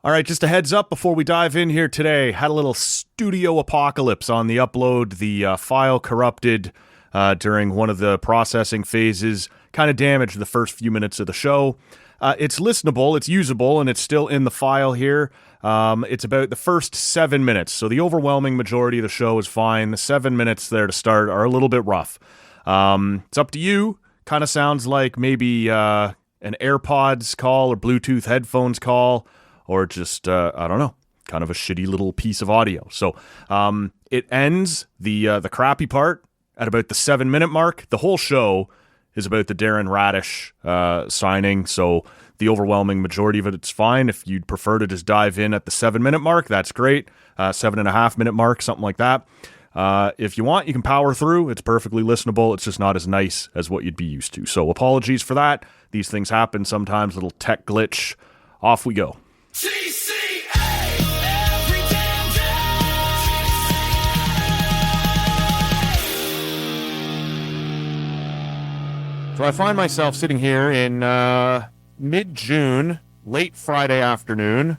All right, just a heads up before we dive in here today. Had a little studio apocalypse on the upload. The file corrupted during one of the processing phases. Kind of damaged the first few minutes of the show. It's listenable, it's usable, and it's still in the file here. It's about the first 7 minutes. So the overwhelming majority of the show is fine. The 7 minutes there to start are a little bit rough. It's up to you. Kind of sounds like maybe an AirPods call or Bluetooth headphones call. Or just, I don't know, kind of a shitty little piece of audio. So it ends, the crappy part, at about the 7 minute mark. The whole show is about the Darren Raddysh signing. So the overwhelming majority of it's fine. If you'd prefer to just dive in at the 7 minute mark, that's great. 7.5 minute mark, something like that. If you want, you can power through. It's perfectly listenable. It's just not as nice as what you'd be used to. So apologies for that. These things happen sometimes, little tech glitch. Off we go. So I find myself sitting here in mid-June, late Friday afternoon,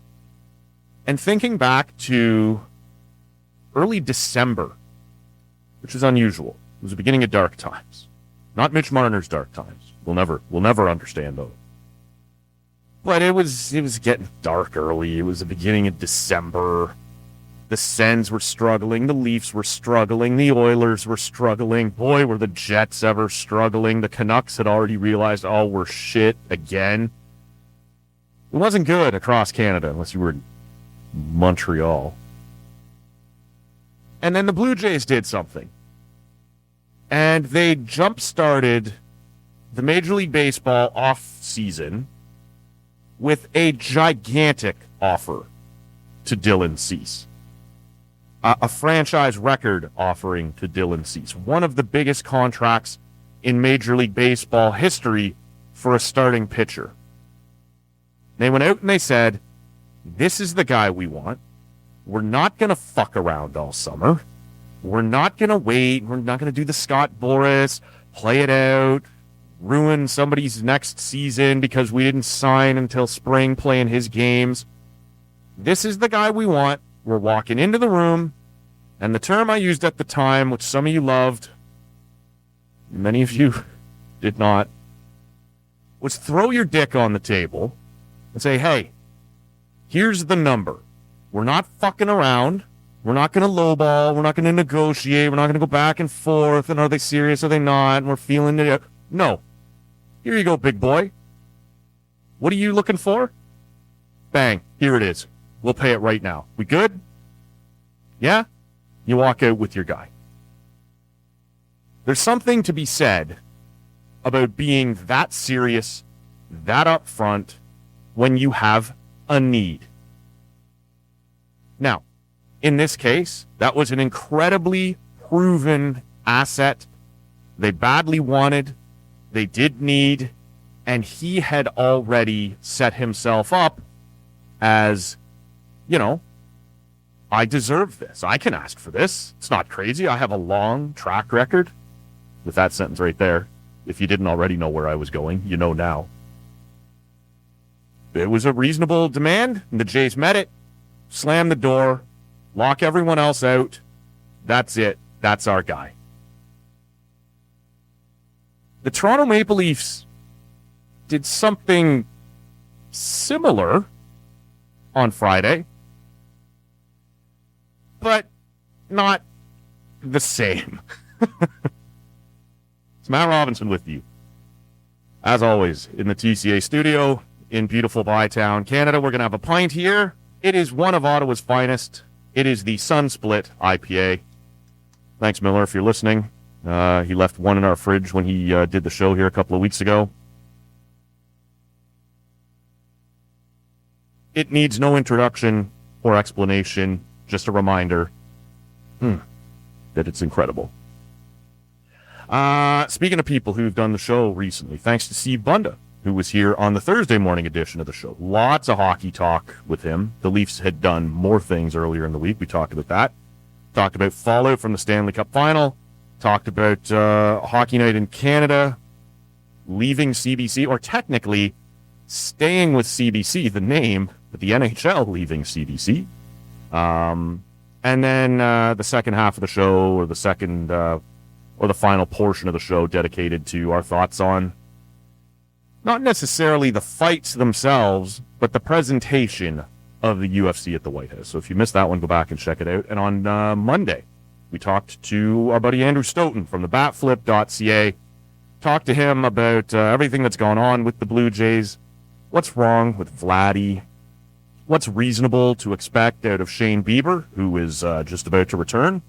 and thinking back to early December, which is unusual. It was the beginning of dark times. Not Mitch Marner's dark times. We'll never understand those. But it was getting dark early. It was the beginning of December. The Sens were struggling. The Leafs were struggling. The Oilers were struggling. Boy, were the Jets ever struggling. The Canucks had already realized, oh, we're shit again. It wasn't good across Canada unless you were in Montreal. And then the Blue Jays did something. And they jump-started the Major League Baseball off-season with a gigantic offer to Dylan Cease. A franchise record offering to Dylan Cease. One of the biggest contracts in Major League Baseball history for a starting pitcher. They went out and they said, this is the guy we want. We're not going to fuck around all summer. We're not going to wait. We're not going to do the Scott Boras, play it out, ruin somebody's next season because we didn't sign until spring playing his games. This is the guy we want. We're walking into the room, and the term I used at the time, which some of you loved, many of you did not, was throw your dick on the table and say, hey, here's the number. We're not fucking around. We're not going to lowball. We're not going to negotiate. We're not going to go back and forth, and are they serious, are they not, and we're feeling it. No. Here you go, big boy. What are you looking for? Bang. Here it is. We'll pay it right now. We good? Yeah? You walk out with your guy. There's something to be said about being that serious, that upfront, when you have a need. Now, in this case, that was an incredibly proven asset. They badly wanted, they did need, and he had already set himself up as, you know, I deserve this. I can ask for this. It's not crazy. I have a long track record. With that sentence right there, if you didn't already know where I was going, you know now. It was a reasonable demand, and the Jays met it, slammed the door, lock everyone else out. That's it. That's our guy. The Toronto Maple Leafs did something similar on Friday, but not the same. It's Matt Robinson with you, as always, in the TCA studio in beautiful Bytown, Canada. We're going to have a pint here. It is one of Ottawa's finest. It is the Sun Split IPA. Thanks, Miller, if you're listening. He left one in our fridge when he did the show here a couple of weeks ago. It needs no introduction or explanation. Just a reminder that it's incredible. Speaking of people who've done the show recently, thanks to Steve Bunda, who was here on the Thursday morning edition of the show. Lots of hockey talk with him. The Leafs had done more things earlier in the week. We talked about that. Talked about fallout from the Stanley Cup final. Talked about Hockey Night in Canada, leaving CBC, or technically staying with CBC, the name, with the NHL leaving CBC. And then the second half of the show, or the second, or the final portion of the show dedicated to our thoughts on not necessarily the fights themselves, but the presentation of the UFC at the White House. So if you missed that one, go back and check it out. And on Monday, we talked to our buddy Andrew Stoughton from the batflip.ca. Talked to him about everything that's gone on with the Blue Jays. What's wrong with Vladdy? What's reasonable to expect out of Shane Bieber, who is just about to return?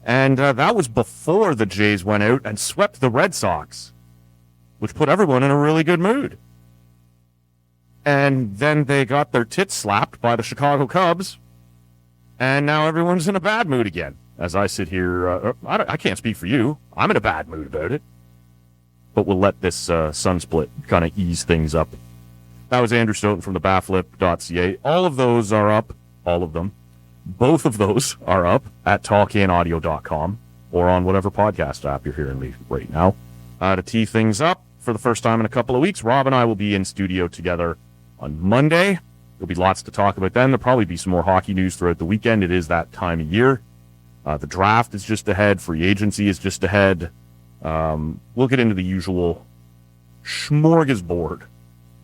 And that was before the Jays went out and swept the Red Sox, which put everyone in a really good mood. And then they got their tits slapped by the Chicago Cubs, and now everyone's in a bad mood again. As I sit here, I can't speak for you. I'm in a bad mood about it. But we'll let this sun split kind of ease things up. That was Andrew Stoughton from the batflip.ca. All of those are up. All of them. Both of those are up at talkandaudio.com or on whatever podcast app you're hearing me right now. To tee things up, for the first time in a couple of weeks, Rob and I will be in studio together on Monday. There'll be lots to talk about then. There'll probably be some more hockey news throughout the weekend. It is that time of year. The draft is just ahead. Free agency is just ahead. We'll get into the usual smorgasbord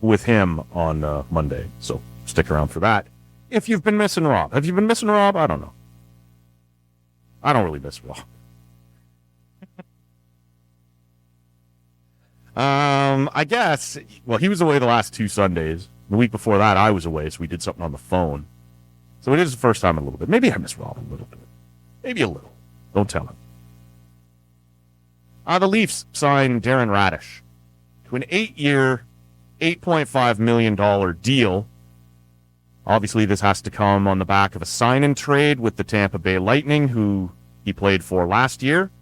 with him on Monday. So stick around for that. If you've been missing Rob. Have you been missing Rob? I don't know. I don't really miss Rob. I guess, well, he was away the last 2 Sundays. The week before that, I was away, so we did something on the phone. So it is the first time in a little bit. Maybe I miss Rob a little bit. Maybe a little. Don't tell him. The Leafs signed Darren Raddysh to an 8-year, $8.5 million deal. Obviously, this has to come on the back of a sign-and trade with the Tampa Bay Lightning, who he played for last year,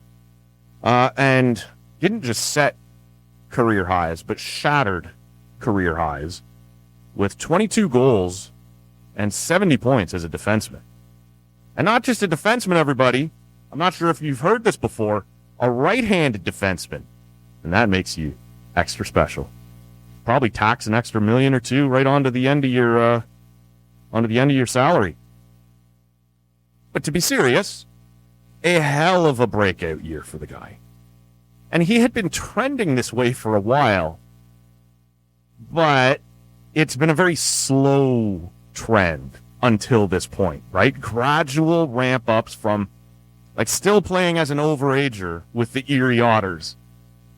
and didn't just set career highs, but shattered career highs with 22 goals and 70 points as a defenseman. And not just a defenseman, everybody. I'm not sure if you've heard this before. A right-handed defenseman. And that makes you extra special. Probably tax an extra $1 million or $2 million right onto the end of your salary. But to be serious, a hell of a breakout year for the guy. And he had been trending this way for a while, but it's been a very slow trend until this point, right? Gradual ramp-ups from, like, still playing as an overager with the Erie Otters,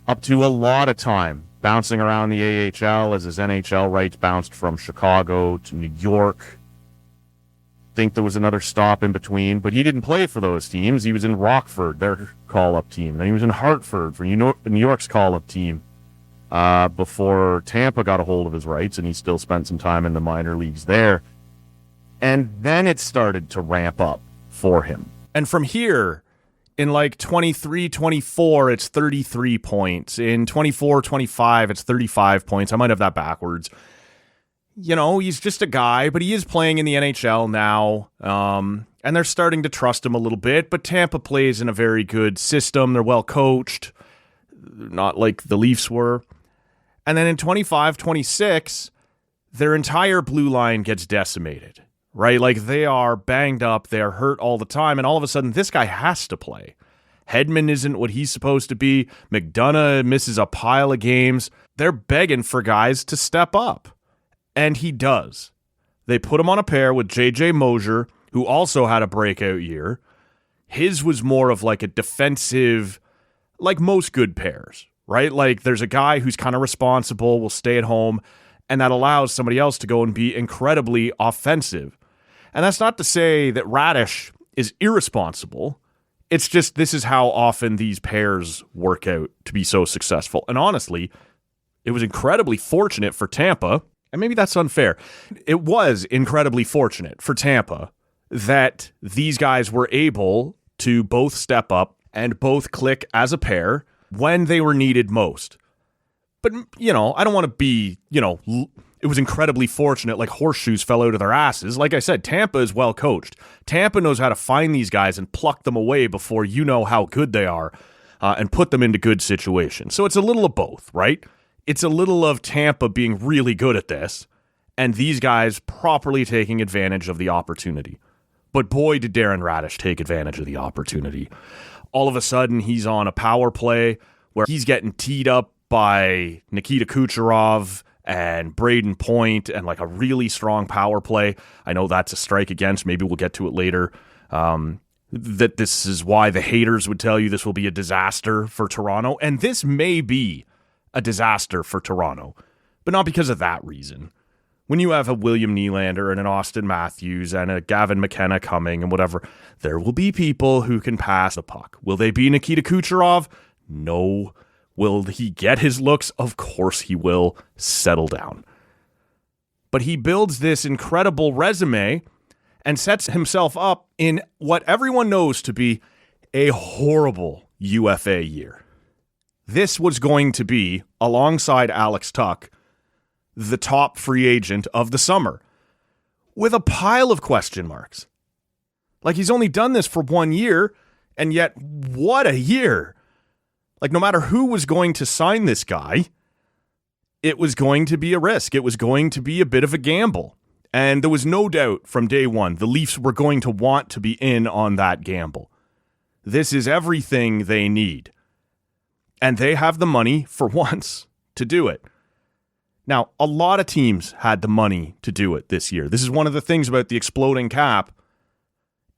up to a lot of time bouncing around the AHL as his NHL rights bounced from Chicago to New York. Think there was another stop in between, but he didn't play for those teams. He was in Rockford, their call-up team. Then he was in Hartford for New York's call-up team before Tampa got a hold of his rights, and he still spent some time in the minor leagues there. And then it started to ramp up for him. And from here, in like 23, 24, it's 33 points. In 24, 25, it's 35 points. I might have that backwards. You know, he's just a guy, but he is playing in the NHL now, and they're starting to trust him a little bit, but Tampa plays in a very good system. They're well coached, not like the Leafs were. And then in 25, 26, their entire blue line gets decimated, right? Like, they are banged up, they're hurt all the time, and all of a sudden, this guy has to play. Hedman isn't what he's supposed to be. McDonough misses a pile of games. They're begging for guys to step up. And he does. They put him on a pair with J.J. Mosier, who also had a breakout year. His was more of like a defensive, like most good pairs, right? Like, there's a guy who's kind of responsible, will stay at home, and that allows somebody else to go and be incredibly offensive. And that's not to say that Raddysh is irresponsible. It's just this is how often these pairs work out to be so successful. And honestly, it was incredibly fortunate for Tampa. And maybe that's unfair. It was incredibly fortunate for Tampa that these guys were able to both step up and both click as a pair when they were needed most. But, you know, I don't want to be, you know, it was incredibly fortunate, like horseshoes fell out of their asses. Like I said, Tampa is well coached. Tampa knows how to find these guys and pluck them away before you know how good they are and put them into good situations. So it's a little of both, right? It's a little of Tampa being really good at this, and these guys properly taking advantage of the opportunity. But boy, did Darren Raddysh take advantage of the opportunity. All of a sudden, he's on a power play where he's getting teed up by Nikita Kucherov and Braden Point and like a really strong power play. I know that's a strike against. Maybe we'll get to it later. That this is why the haters would tell you this will be a disaster for Toronto. And this may be a disaster for Toronto, but not because of that reason. When you have a William Nylander and an Austin Matthews and a Gavin McKenna coming and whatever, there will be people who can pass the puck. Will they be Nikita Kucherov? No. Will he get his looks? Of course he will. Settle down. But he builds this incredible resume and sets himself up in what everyone knows to be a horrible UFA year. This was going to be, alongside Alex Tuch, the top free agent of the summer, with a pile of question marks. Like, he's only done this for 1 year, and yet what a year. Like, no matter who was going to sign this guy, it was going to be a risk. It was going to be a bit of a gamble. And there was no doubt from day one, the Leafs were going to want to be in on that gamble. This is everything they need. And they have the money, for once, to do it. Now, a lot of teams had the money to do it this year. This is one of the things about the exploding cap,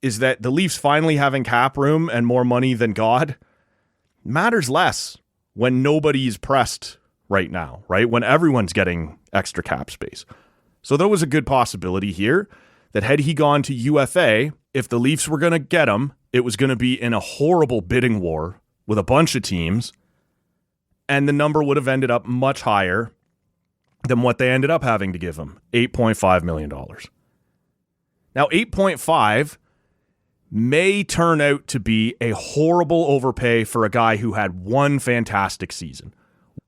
is that the Leafs finally having cap room and more money than God matters less when nobody's pressed right now, right? When everyone's getting extra cap space. So there was a good possibility here that had he gone to UFA, if the Leafs were going to get him, it was going to be in a horrible bidding war with a bunch of teams, and the number would have ended up much higher than what they ended up having to give him, $8.5 million. Now, 8.5 may turn out to be a horrible overpay for a guy who had one fantastic season.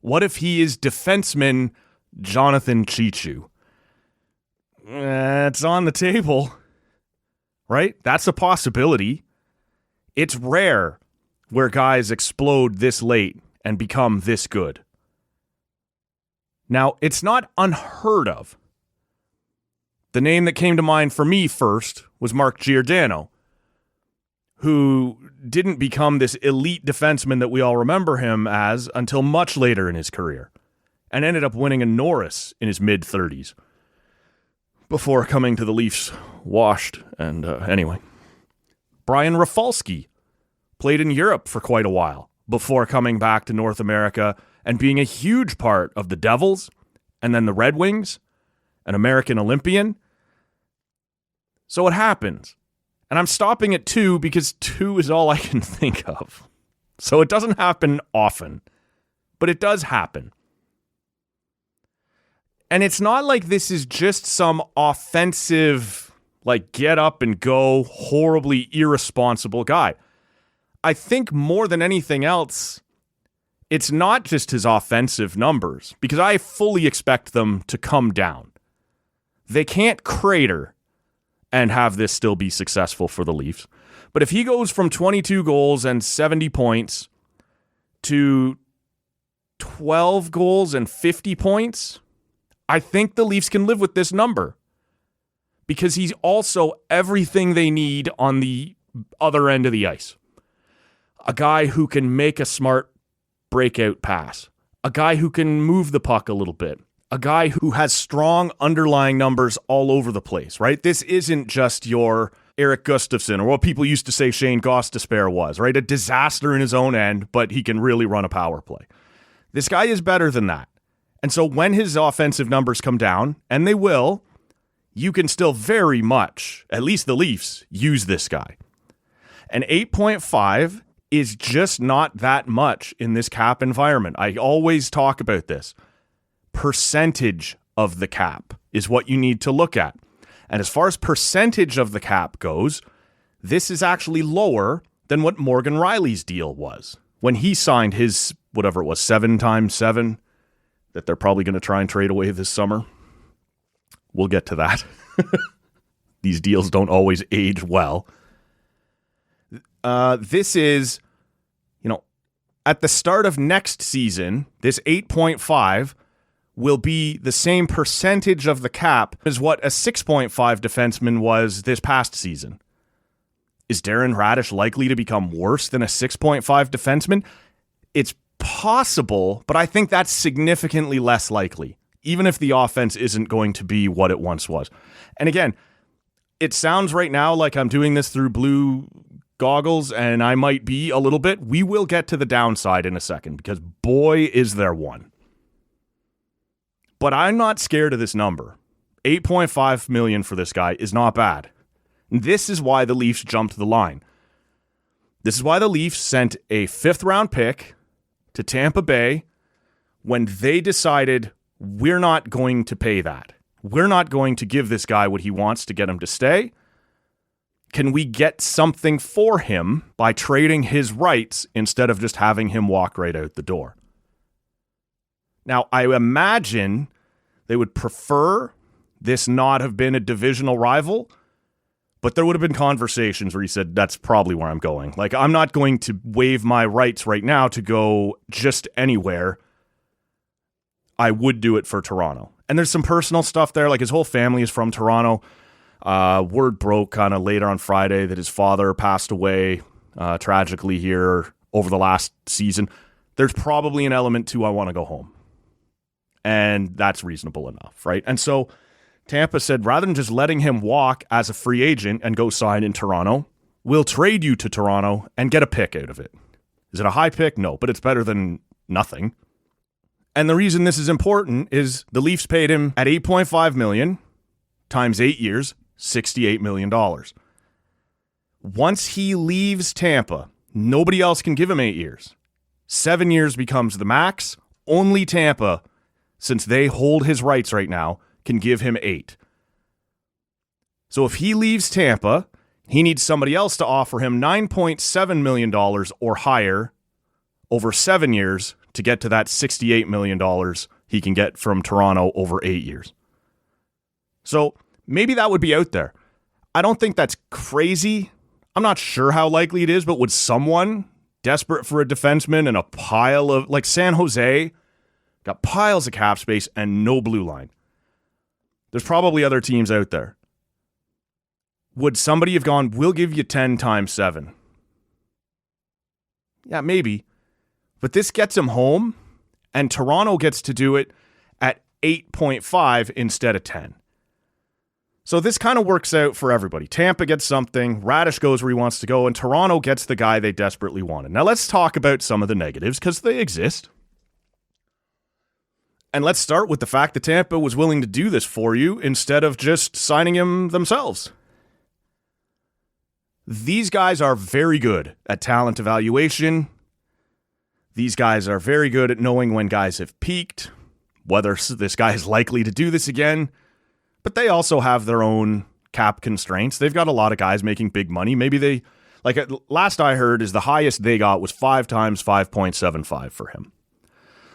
What if he is defenseman Jonathan Cheechoo? It's on the table, right? That's a possibility. It's rare where guys explode this late and become this good. Now, it's not unheard of. The name that came to mind for me first was Mark Giordano, who didn't become this elite defenseman that we all remember him as until much later in his career, and ended up winning a Norris in his mid-30s before coming to the Leafs washed. And anyway, Brian Rafalski played in Europe for quite a while before coming back to North America and being a huge part of the Devils and then the Red Wings, an American Olympian. So it happens. And I'm stopping at 2 because 2 is all I can think of. So it doesn't happen often, but it does happen. And it's not like this is just some offensive, like get up and go, horribly irresponsible guy. I think more than anything else, it's not just his offensive numbers, because I fully expect them to come down. They can't crater and have this still be successful for the Leafs. But if he goes from 22 goals and 70 points to 12 goals and 50 points, I think the Leafs can live with this number, because he's also everything they need on the other end of the ice. A guy who can make a smart breakout pass. A guy who can move the puck a little bit. A guy who has strong underlying numbers all over the place, right? This isn't just your Eric Gustafsson, or what people used to say Shane Gostisbehere was, right? A disaster in his own end, but he can really run a power play. This guy is better than that. And so when his offensive numbers come down, and they will, you can still very much, at least the Leafs, use this guy. And 8.5 is just not that much in this cap environment. I always talk about this. Percentage of the cap is what you need to look at. And as far as percentage of the cap goes, this is actually lower than what Morgan Riley's deal was when he signed his, whatever it was, 7x7 that they're probably going to try and trade away this summer. We'll get to that. These deals don't always age well. This is, at the start of next season, this 8.5 will be the same percentage of the cap as what a 6.5 defenseman was this past season. Is Darren Raddysh likely to become worse than a 6.5 defenseman? It's possible, but I think that's significantly less likely, even if the offense isn't going to be what it once was. And again, it sounds right now like I'm doing this through blue goggles, and I might be a little bit. We will get to the downside in a second, because boy, is there one. But I'm not scared of this number. $8.5 million for this guy is not bad. This is why the Leafs jumped the line. This is why the Leafs sent a 5th-round pick to Tampa Bay when they decided, we're not going to pay that. We're not going to give this guy what he wants to get him to stay. Can we get something for him by trading his rights instead of just having him walk right out the door? Now, I imagine they would prefer this not have been a divisional rival, but there would have been conversations where he said, that's probably where I'm going. Like, I'm not going to waive my rights right now to go just anywhere. I would do it for Toronto. And there's some personal stuff there. Like, his whole family is from Toronto. Word broke kind of later on Friday that his father passed away tragically here over the last season. There's probably an element to, I want to go home. And that's reasonable enough, right? And so Tampa said, rather than just letting him walk as a free agent and go sign in Toronto, we'll trade you to Toronto and get a pick out of it. Is it a high pick? No, but it's better than nothing. And the reason this is important is the Leafs paid him at $8.5 million times 8 years, $68 million. Once he leaves Tampa, nobody else can give him 8 years. 7 years becomes the max. Only Tampa, since they hold his rights right now, can give him 8. So if he leaves Tampa, he needs somebody else to offer him $9.7 million or higher over 7 years to get to that $68 million he can get from Toronto over 8 years. So maybe that would be out there. I don't think that's crazy. I'm not sure how likely it is, but would someone desperate for a defenseman and a pile of, like San Jose, got piles of cap space and no blue line. There's probably other teams out there. Would somebody have gone, we'll give you 10 times 7? Yeah, maybe. But this gets him home, and Toronto gets to do it at 8.5 instead of 10. So this kind of works out for everybody. Tampa gets something, Raddysh goes where he wants to go, and Toronto gets the guy they desperately wanted. Now let's talk about some of the negatives, because they exist. And let's start with the fact that Tampa was willing to do this for you instead of just signing him themselves. These guys are very good at talent evaluation. These guys are very good at knowing when guys have peaked, whether this guy is likely to do this again. But they also have their own cap constraints. They've got a lot of guys making big money. Maybe they, like last I heard, is the highest they got was 5 times 5.75 for him.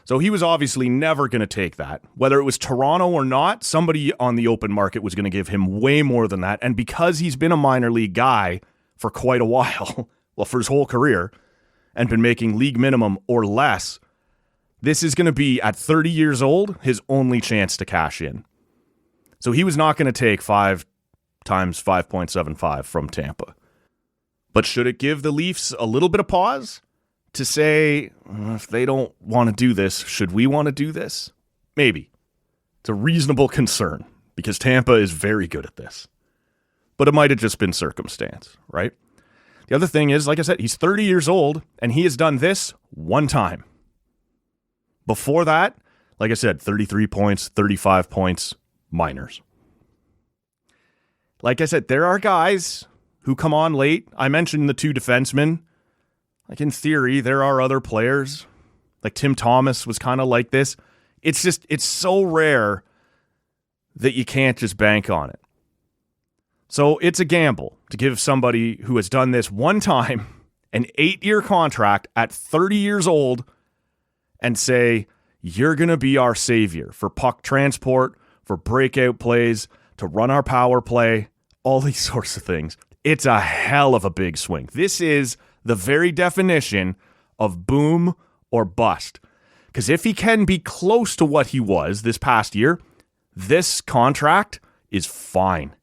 So he was obviously never going to take that. Whether it was Toronto or not, somebody on the open market was going to give him way more than that. And because he's been a minor league guy for quite a while, well, for his whole career, and been making league minimum or less, this is going to be, at 30 years old, his only chance to cash in. So he was not going to take 5 times 5.75 from Tampa. But should it give the Leafs a little bit of pause to say, if they don't want to do this, should we want to do this? Maybe. It's a reasonable concern because Tampa is very good at this. But it might have just been circumstance, right? The other thing is, like I said, he's 30 years old and he has done this one time. Before that, like I said, 33 points, 35 points, minors. Like I said, there are guys who come on late. I mentioned the 2 defensemen. Like, in theory, there are other players. Like, Tim Thomas was kind of like this. It's just, it's so rare that you can't just bank on it. So it's a gamble to give somebody who has done this one time an 8-year contract at 30 years old and say, you're going to be our savior for puck transport, for breakout plays, to run our power play, all these sorts of things. It's a hell of a big swing. This is the very definition of boom or bust. Because if he can be close to what he was this past year, this contract is fine.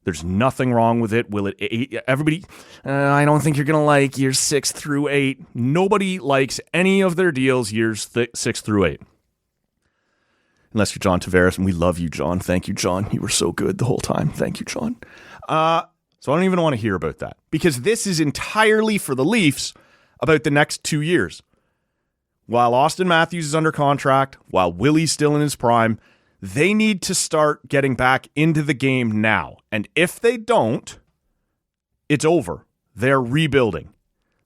There's nothing wrong with it. Will it? Everybody, I don't think you're going to like years 6 through 8. Nobody likes any of their deals years 6 through 8. Unless you're John Tavares, and we love you, John. Thank you, John. You were so good the whole time. Thank you, John. So I don't even want to hear about that, because this is entirely for the Leafs about the next 2 years. While Auston Matthews is under contract, while Willie's still in his prime, they need to start getting back into the game now. And if they don't, it's over. They're rebuilding.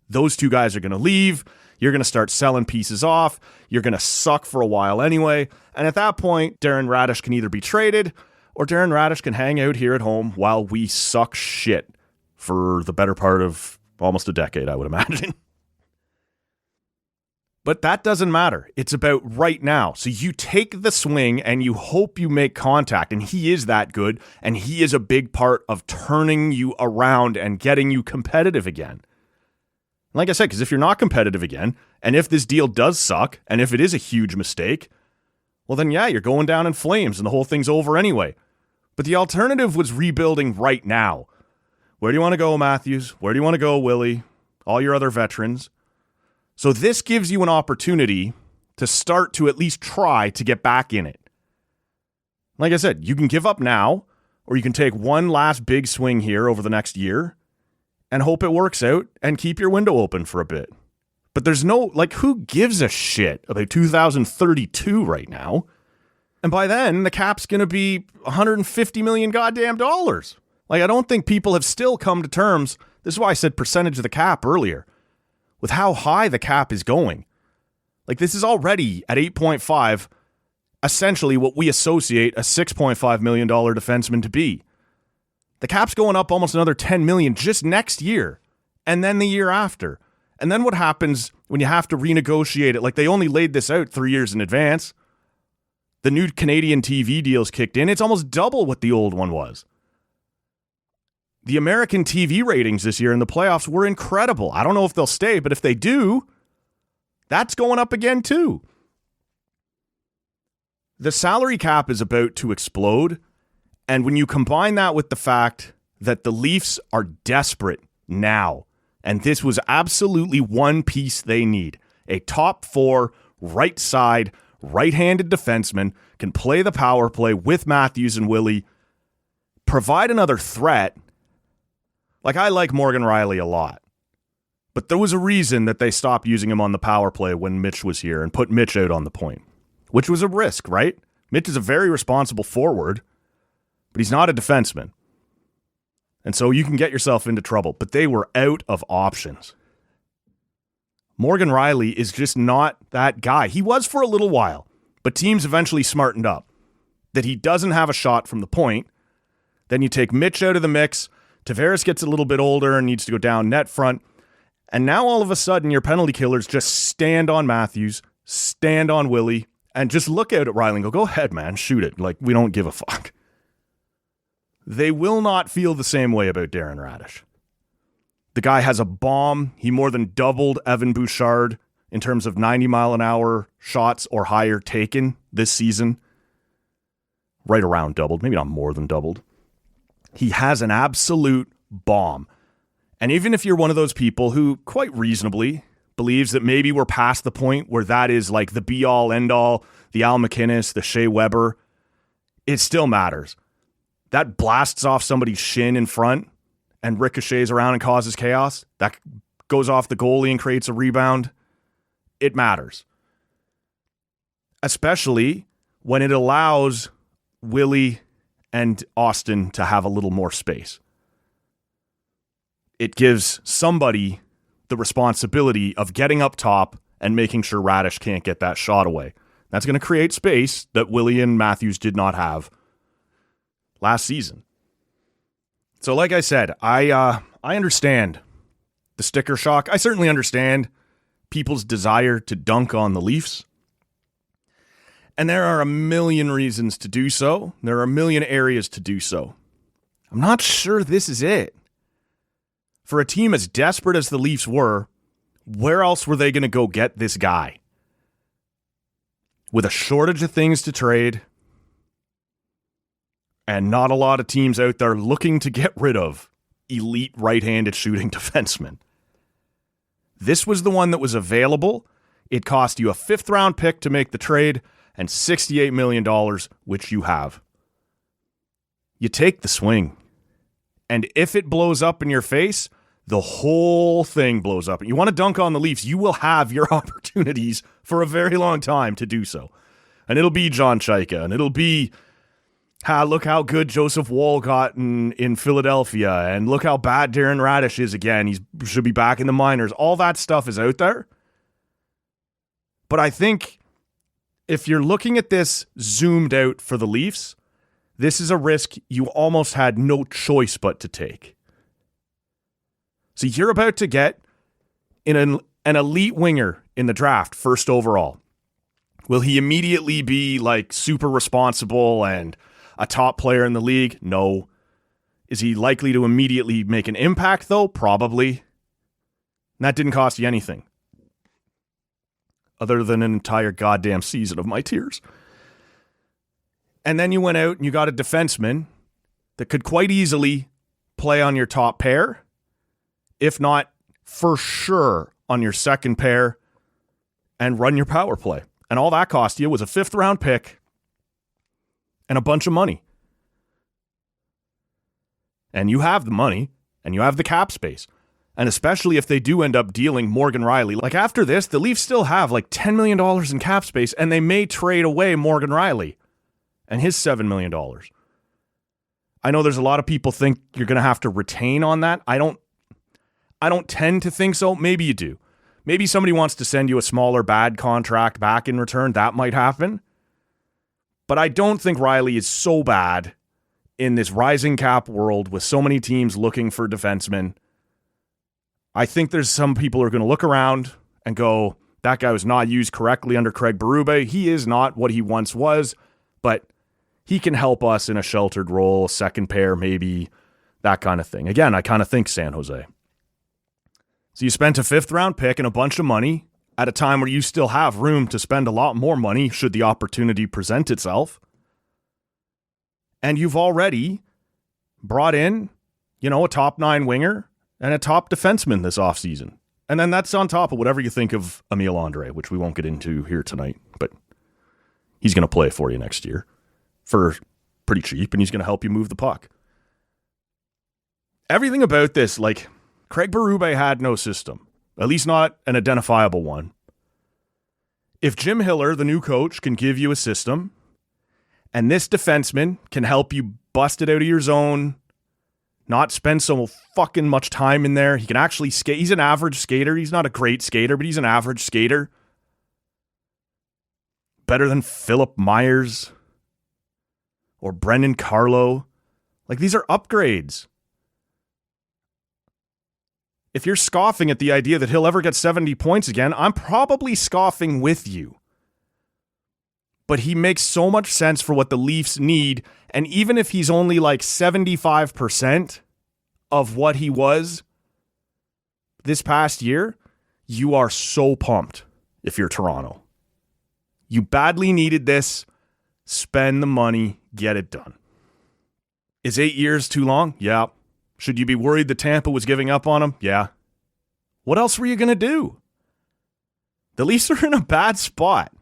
Those two guys are going to leave. You're going to start selling pieces off. You're going to suck for a while anyway. And at that point, Darren Raddysh can either be traded, or Darren Raddysh can hang out here at home while we suck shit for the better part of almost a decade, I would imagine. But that doesn't matter. It's about right now. So you take the swing and you hope you make contact. And he is that good. And he is a big part of turning you around and getting you competitive again. Like I said, because if you're not competitive again, and if this deal does suck, and if it is a huge mistake, well then yeah, you're going down in flames and the whole thing's over anyway. But the alternative was rebuilding right now. Where do you want to go, Matthews? Where do you want to go, Willie? All your other veterans. So this gives you an opportunity to start to at least try to get back in it. Like I said, you can give up now, or you can take one last big swing here over the next year and hope it works out and keep your window open for a bit. But there's no, who gives a shit about 2032 right now? And by then, the cap's going to be $150 million goddamn dollars. I don't think people have still come to terms. This is why I said percentage of the cap earlier, with how high the cap is going. This is already at 8.5, essentially what we associate a $6.5 million defenseman to be. The cap's going up almost another $10 million just next year, and then the year after. And then what happens when you have to renegotiate it? They only laid this out 3 years in advance. The new Canadian TV deals kicked in. It's almost double what the old one was. The American TV ratings this year in the playoffs were incredible. I don't know if they'll stay, but if they do, that's going up again too. The salary cap is about to explode. And when you combine that with the fact that the Leafs are desperate now, and this was absolutely one piece they need, a top 4, right side, right-handed defenseman, can play the power play with Matthews and Willie, provide another threat. I like Morgan Riley a lot, but there was a reason that they stopped using him on the power play when Mitch was here and put Mitch out on the point, which was a risk, right? Mitch is a very responsible forward, but he's not a defenseman. And so you can get yourself into trouble, but they were out of options. Morgan Riley is just not that guy. He was for a little while, but teams eventually smartened up that he doesn't have a shot from the point. Then you take Mitch out of the mix. Tavares gets a little bit older and needs to go down net front. And now all of a sudden your penalty killers just stand on Matthews, stand on Willie, and just look out at Riley and go ahead, man, shoot it. We don't give a fuck. They will not feel the same way about Darren Raddysh. The guy has a bomb. He more than doubled Evan Bouchard in terms of 90-mile-an-hour shots or higher taken this season. Right around doubled, maybe not more than doubled. He has an absolute bomb. And even if you're one of those people who quite reasonably believes that maybe we're past the point where that is the be-all, end-all, the Al McInnes, the Shea Weber, it still matters. That blasts off somebody's shin in front and ricochets around and causes chaos. That goes off the goalie and creates a rebound. It matters. Especially when it allows Willie and Austin to have a little more space. It gives somebody the responsibility of getting up top and making sure Raddysh can't get that shot away. That's going to create space that Willie and Matthews did not have last season. So like I said, I understand the sticker shock. I certainly understand people's desire to dunk on the Leafs. And there are a million reasons to do so. There are a million areas to do so. I'm not sure this is it. For a team as desperate as the Leafs were, where else were they going to go get this guy? with a shortage of things to trade and not a lot of teams out there looking to get rid of elite right-handed shooting defensemen. This was the one that was available. It cost you a 5th-round pick to make the trade and $68 million, which you have. You take the swing. And if it blows up in your face, the whole thing blows up. You want to dunk on the Leafs, you will have your opportunities for a very long time to do so. And it'll be John Chaika, and it'll be, look how good Joseph Woll got in Philadelphia, and look how bad Darren Raddysh is again. He should be back in the minors. All that stuff is out there. But I think if you're looking at this zoomed out for the Leafs, this is a risk you almost had no choice but to take. So you're about to get an elite winger in the draft, first overall. Will he immediately be like super responsible and a top player in the league? No. Is he likely to immediately make an impact though? Probably. And that didn't cost you anything. Other than an entire goddamn season of my tears. And then you went out and you got a defenseman that could quite easily play on your top pair, if not for sure on your second pair, and run your power play. And all that cost you was a 5th-round pick and a bunch of money. And you have the money, and you have the cap space. And especially if they do end up dealing Morgan Rielly. Like after this, the Leafs still have like $10 million in cap space, and they may trade away Morgan Rielly and his $7 million. I know there's a lot of people think you're going to have to retain on that. I don't tend to think so. Maybe you do. Maybe somebody wants to send you a smaller bad contract back in return. That might happen. But I don't think Rielly is so bad in this rising cap world with so many teams looking for defensemen. I think there's some people who are going to look around and go, that guy was not used correctly under Craig Berube. He is not what he once was, but he can help us in a sheltered role, second pair, maybe, that kind of thing. Again, I kind of think San Jose. So you spent a 5th-round pick and a bunch of money at a time where you still have room to spend a lot more money should the opportunity present itself. And you've already brought in, a top 9 winger and a top defenseman this offseason. And then that's on top of whatever you think of Emile Andre, which we won't get into here tonight, but he's going to play for you next year for pretty cheap, and he's going to help you move the puck. Everything about this, like, Craig Berube had no system, at least not an identifiable one. If Jim Hiller, the new coach, can give you a system, and this defenseman can help you bust it out of your zone, not spend so fucking much time in there. He can actually skate. He's an average skater. He's not a great skater, but he's an average skater. Better than Philip Myers or Brendan Carlo. Like, these are upgrades. If you're scoffing at the idea that he'll ever get 70 points again, I'm probably scoffing with you. But he makes so much sense for what the Leafs need, and even if he's only like 75% of what he was this past year, you are so pumped if you're Toronto. You badly needed this. Spend the money. Get it done. Is 8 years too long? Yeah. Should you be worried that Tampa was giving up on him? Yeah. What else were you going to do? The Leafs are in a bad spot.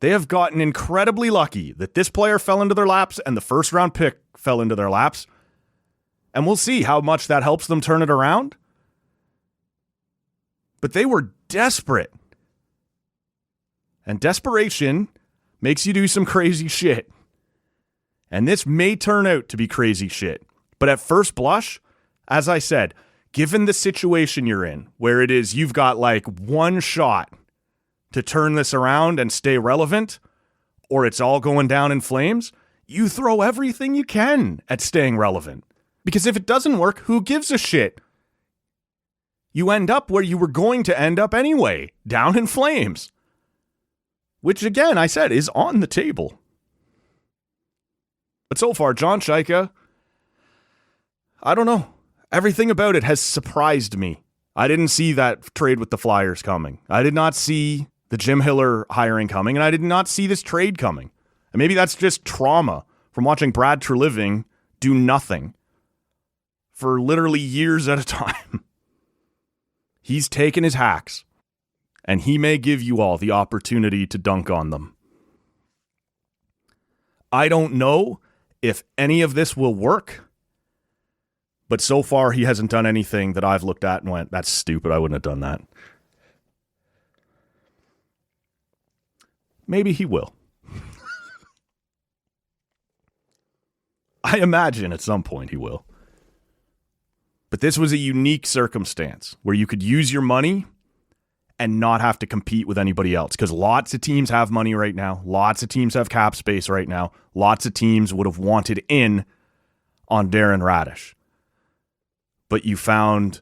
They have gotten incredibly lucky that this player fell into their laps and the 1st-round pick fell into their laps. And we'll see how much that helps them turn it around. But they were desperate. And desperation makes you do some crazy shit. And this may turn out to be crazy shit. But at first blush, as I said, given the situation you're in, where it is you've got like one shot to turn this around and stay relevant, or it's all going down in flames, you throw everything you can at staying relevant. Because if it doesn't work, who gives a shit? You end up where you were going to end up anyway, down in flames. Which, again, I said, is on the table. But so far, John Chaika, I don't know. Everything about it has surprised me. I didn't see that trade with the Flyers coming. I did not see the Jim Hiller hiring coming, and I did not see this trade coming. And maybe that's just trauma from watching Brad Treliving do nothing for literally years at a time. He's taken his hacks, and he may give you all the opportunity to dunk on them. I don't know if any of this will work, but so far he hasn't done anything that I've looked at and went, that's stupid, I wouldn't have done that. Maybe he will. I imagine at some point he will. But this was a unique circumstance where you could use your money and not have to compete with anybody else, because lots of teams have money right now. Lots of teams have cap space right now. Lots of teams would have wanted in on Darren Raddysh. But you found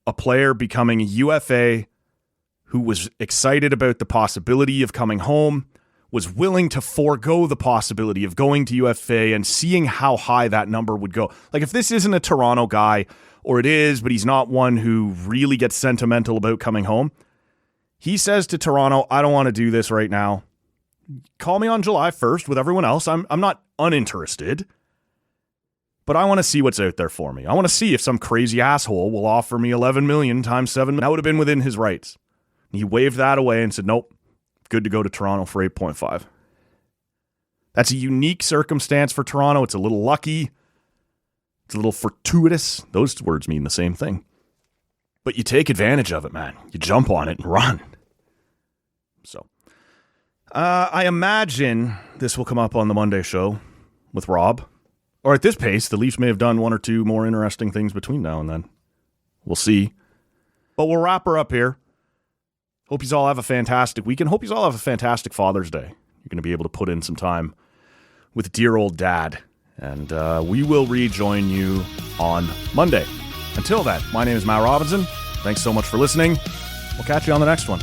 a player becoming a UFA who was excited about the possibility of coming home, was willing to forego the possibility of going to UFA and seeing how high that number would go. Like, if this isn't a Toronto guy, or it is, but he's not one who really gets sentimental about coming home, he says to Toronto, I don't want to do this right now. Call me on July 1st with everyone else. I'm not uninterested, but I want to see what's out there for me. I want to see if some crazy asshole will offer me $11 million times 7. That would have been within his rights. He waved that away and said, nope, good to go to Toronto for 8.5. That's a unique circumstance for Toronto. It's a little lucky. It's a little fortuitous. Those words mean the same thing. But you take advantage of it, man. You jump on it and run. So, I imagine this will come up on the Monday show with Rob. Or at this pace, the Leafs may have done one or two more interesting things between now and then. We'll see. But we'll wrap her up here. Hope you all have a fantastic weekend. Hope you all have a fantastic Father's Day. You're going to be able to put in some time with dear old dad. And we will rejoin you on Monday. Until then, my name is Matt Robinson. Thanks so much for listening. We'll catch you on the next one.